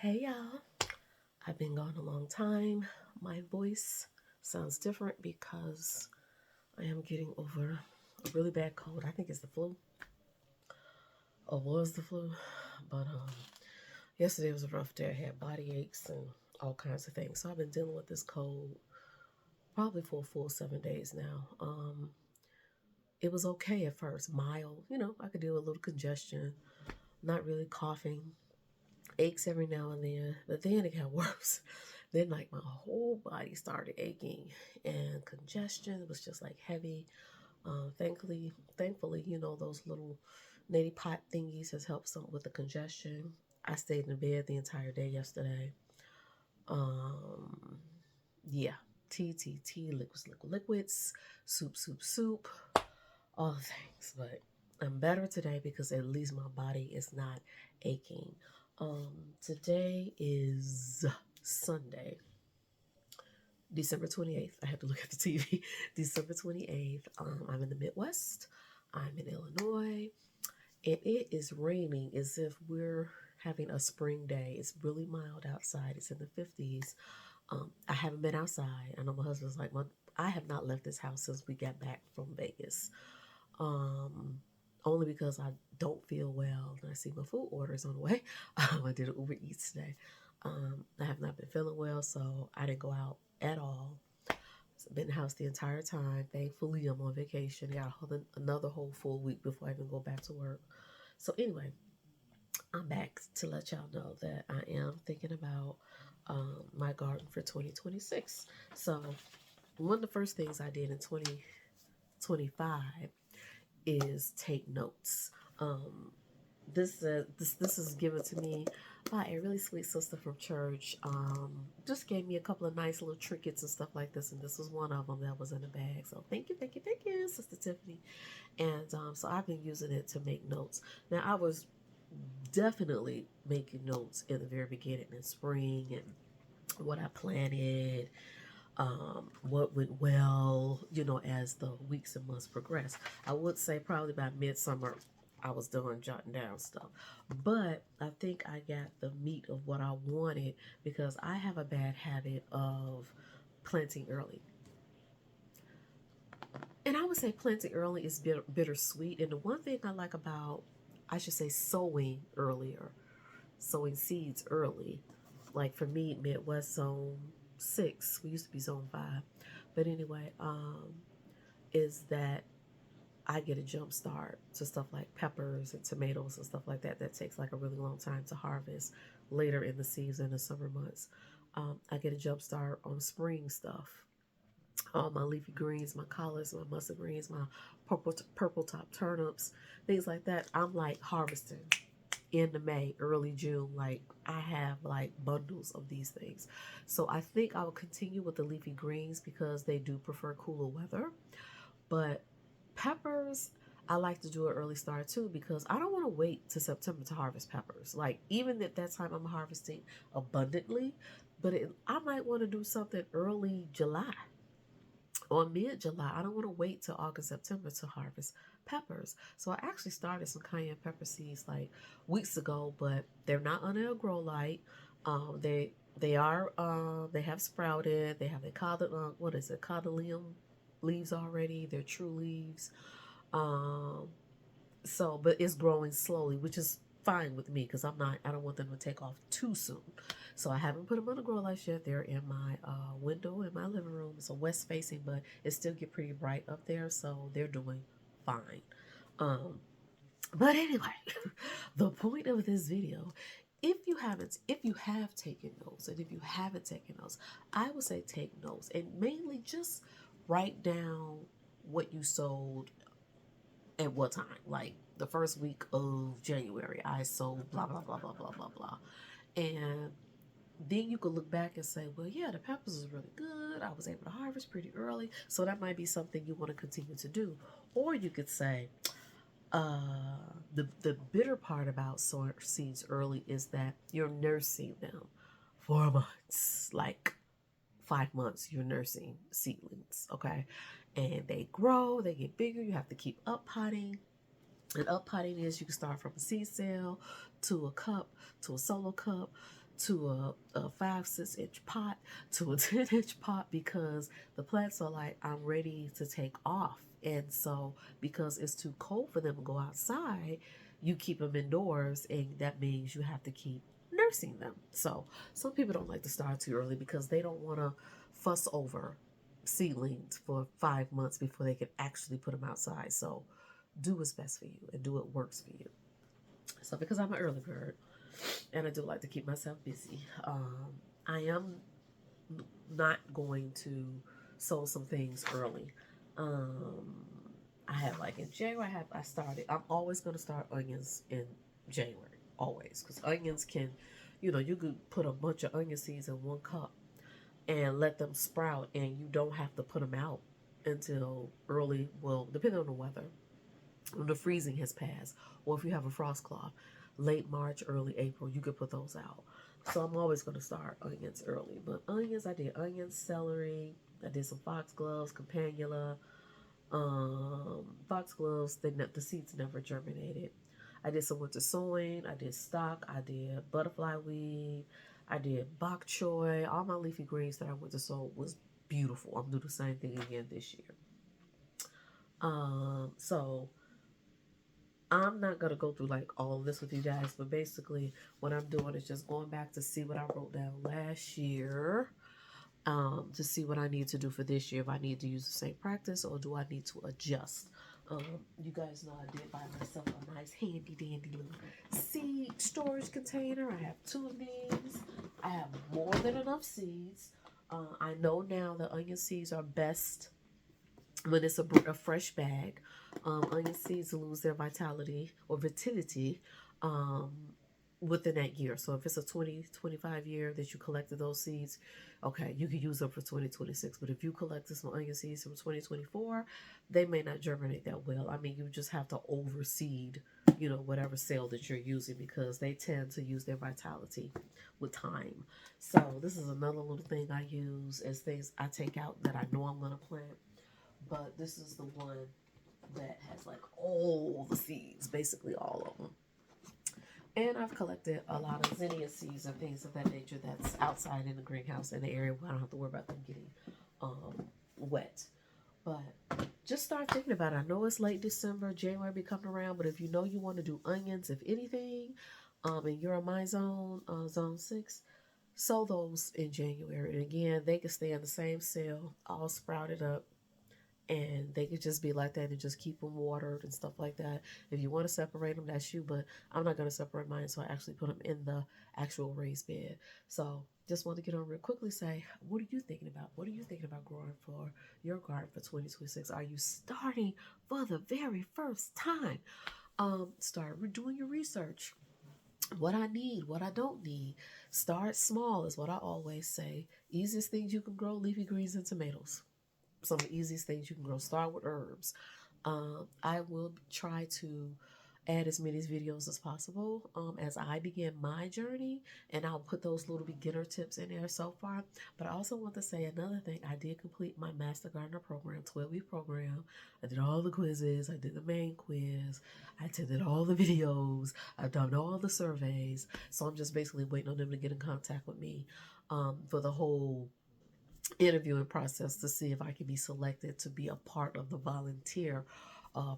Hey y'all, I've been gone a long time. My voice sounds different because I am getting over a really bad cold. I think it's the flu, or was the flu. But yesterday was a rough day. I had body aches and all kinds of things. So I've been dealing with this cold probably for a full 7 days now. It was okay at first, mild. I could deal with a little congestion, not really coughing, aches every now and then, but then it got worse. Then like my whole body started aching and congestion was just like heavy. Thankfully, those little neti pot thingies has helped some with the congestion. I stayed in bed the entire day yesterday. Um, yeah, tea, liquids, soup, all the things. But I'm better today because at least my body is not aching. Today is Sunday, December 28th. I have to look at the TV. December 28th. I'm in the Midwest. I'm in Illinois. And it is raining as if we're having a spring day. It's really mild outside. It's in the 50s. I haven't been outside. I know my husband's like, I have not left this house since we got back from Vegas. Um, Only because I don't feel well. And I see my food orders on the way. I did an Uber Eats today. I have not been feeling well, so I didn't go out at all. So I've been in the house the entire time. Thankfully, I'm on vacation. Got another whole full week before I even go back to work. So anyway, I'm back to let y'all know that I am thinking about my garden for 2026. So one of the first things I did in 2025 is take notes. Um, this is given to me by a really sweet sister from church. Just gave me a couple of nice little trinkets and stuff like this, and this was one of them that was in the bag. So thank you, Sister Tiffany. And so I've been using it to make notes. Now I was definitely making notes in the very beginning in spring and what I planted, what went well, as the weeks and months progressed. I would say probably by midsummer, I was done jotting down stuff. But I think I got the meat of what I wanted because I have a bad habit of planting early. And I would say planting early is bittersweet. And the one thing I like about, I should say, sowing seeds early, like for me, Midwest Zone 6, we used to be Zone 5. But anyway, is that I get a jump start to stuff like peppers and tomatoes and stuff like that. That takes like a really long time to harvest later in the season, the summer months. I get a jump start on spring stuff. All my leafy greens, my collards, my mustard greens, my purple top turnips, things like that. I'm like harvesting end of May, early June. Like I have like bundles of these things. So I think I will continue with the leafy greens because they do prefer cooler weather. But peppers, I like to do an early start too because I don't want to wait to September to harvest peppers. Like even at that time, I'm harvesting abundantly, but I might want to do something early July or mid July. I don't want to wait till August, September to harvest peppers. So I actually started some cayenne pepper seeds like weeks ago, but they're not under a grow light. They have sprouted. They have a what is it, cotyledon leaves already. They're true leaves. Um, but it's growing slowly, which is fine with me because I don't want them to take off too soon. So I haven't put them on the grow lights yet. They're in my window in my living room. It's a west facing, but it still get pretty bright up there, so they're doing fine. Um, but anyway, the point of this video, if you have taken notes, and if you haven't taken notes, I would say take notes and mainly just write down what you sold at what time. Like the first week of January, I sold blah blah blah blah blah blah blah, and then you could look back and say, well, yeah, the peppers is really good. I was able to harvest pretty early, so that might be something you want to continue to do. Or you could say, the bitter part about sowing seeds early is that you're nursing them for months, like 5 months. You're nursing seedlings, okay, and they grow, they get bigger. You have to keep up potting. And up potting is you can start from a seed cell to a cup to a solo cup. to a 5-6 inch pot to a 10-inch pot because the plants are like, I'm ready to take off. And so, because it's too cold for them to go outside, you keep them indoors, and that means you have to keep nursing them. So, some people don't like to start too early because they don't want to fuss over seedlings for 5 months before they can actually put them outside. So, do what's best for you and do what works for you. So, because I'm an early bird and I do like to keep myself busy, I am not going to sow some things early. Um, I have like in January, I started. I'm always going to start onions in January, always, because onions can, you could put a bunch of onion seeds in 1 cup and let them sprout, and you don't have to put them out until early. Well, depending on the weather, when the freezing has passed, or if you have a frost cloth, late March, early April, you could put those out. So I'm always going to start onions early. But onions, I did onions, celery. I did some foxgloves, campanula. Foxgloves, the seeds never germinated. I did some winter sowing. I did stock. I did butterfly weed. I did bok choy. All my leafy greens that I went to sow was beautiful. I'm doing the same thing again this year. So I'm not gonna go through like all of this with you guys, but basically what I'm doing is just going back to see what I wrote down last year, to see what I need to do for this year. If I need to use the same practice or do I need to adjust. You guys know I did buy myself a nice handy dandy little seed storage container. I have 2 of these. I have more than enough seeds. I know now that onion seeds are best when it's a fresh bag. Onion seeds lose their vitality or vitality um, within that year. So if it's a 2025 year that you collected those seeds, okay, you can use them for 2026. But if you collected some onion seeds from 2024, they may not germinate that well. I mean, you just have to overseed, whatever cell that you're using, because they tend to use their vitality with time. So this is another little thing I use as things I take out that I know I'm going to plant. But this is the one that has like all the seeds, basically all of them. And I've collected a lot of zinnia seeds and things of that nature that's outside in the greenhouse in the area where I don't have to worry about them getting wet. But just start thinking about it. I know it's late December, January be coming around, but if you know you want to do onions, if anything, and you're in my zone, zone 6, sow those in January. And again, they can stay in the same cell, all sprouted up, and they could just be like that and just keep them watered and stuff like that. If you want to separate them, that's you, but I'm not going to separate mine, so I actually put them in the actual raised bed. So just want to get on real quickly, say, what are you thinking about? What are you thinking about growing for your garden for 2026? Are you starting for the very first time? Start doing your research. What I need, what I don't need. Start small is what I always say. Easiest things you can grow: leafy greens and tomatoes. Some of the easiest things you can grow. Start with herbs. I will try to add as many videos as possible as I begin my journey, and I'll put those little beginner tips in there so far. But I also want to say another thing. I did complete my Master Gardener program, 12-week program. I did all the quizzes. I did the main quiz. I attended all the videos. I've done all the surveys. So I'm just basically waiting on them to get in contact with me for the whole interviewing process to see if I can be selected to be a part of the volunteer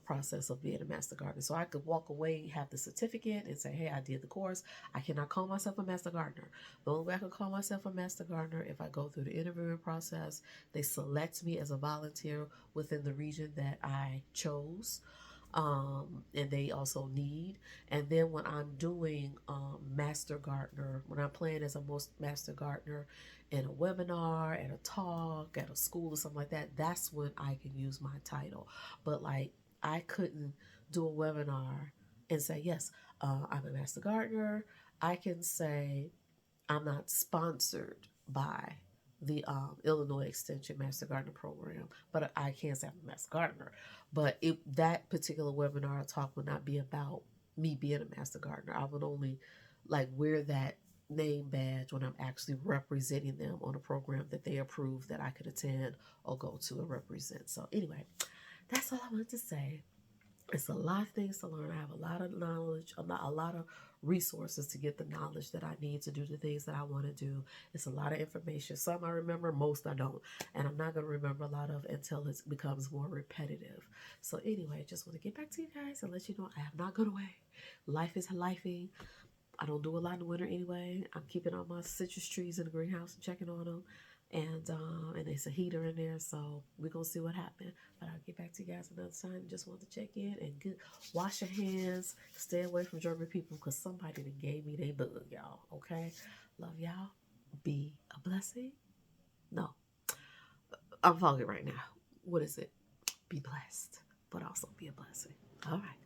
process of being a master gardener. So I could walk away, have the certificate, and say, hey, I did the course. I cannot call myself a master gardener. The only way I can call myself a master gardener if I go through the interviewing process. They select me as a volunteer within the region that I chose. And they also need. And then when I'm doing master gardener, when I'm playing as a master gardener in a webinar, at a talk, at a school or something like that, that's when I can use my title. But like, I couldn't do a webinar and say, yes, I'm a master gardener. I can say I'm not sponsored by the Illinois Extension Master Gardener Program, but I can't say I'm a Master Gardener. But that particular webinar or talk would not be about me being a Master Gardener. I would only like wear that name badge when I'm actually representing them on a program that they approve that I could attend or go to and represent. So anyway, that's all I wanted to say. It's a lot of things to learn. I have a lot of knowledge, a lot of resources to get the knowledge that I need to do the things that I want to do. It's a lot of information. Some I remember, most I don't. And I'm not going to remember a lot of until it becomes more repetitive. So anyway, I just want to get back to you guys and let you know I have not gone away. Life is lifing. I don't do a lot in the winter anyway. I'm keeping all my citrus trees in the greenhouse and checking on them. And there's a heater in there, so we're gonna see what happens. But I'll get back to you guys another time. Just want to check in and wash your hands, stay away from German people because somebody that gave me their bug, y'all. Okay, love y'all. Be a blessing. No, I'm fogging right now. What is it? Be blessed, but also be a blessing. All right.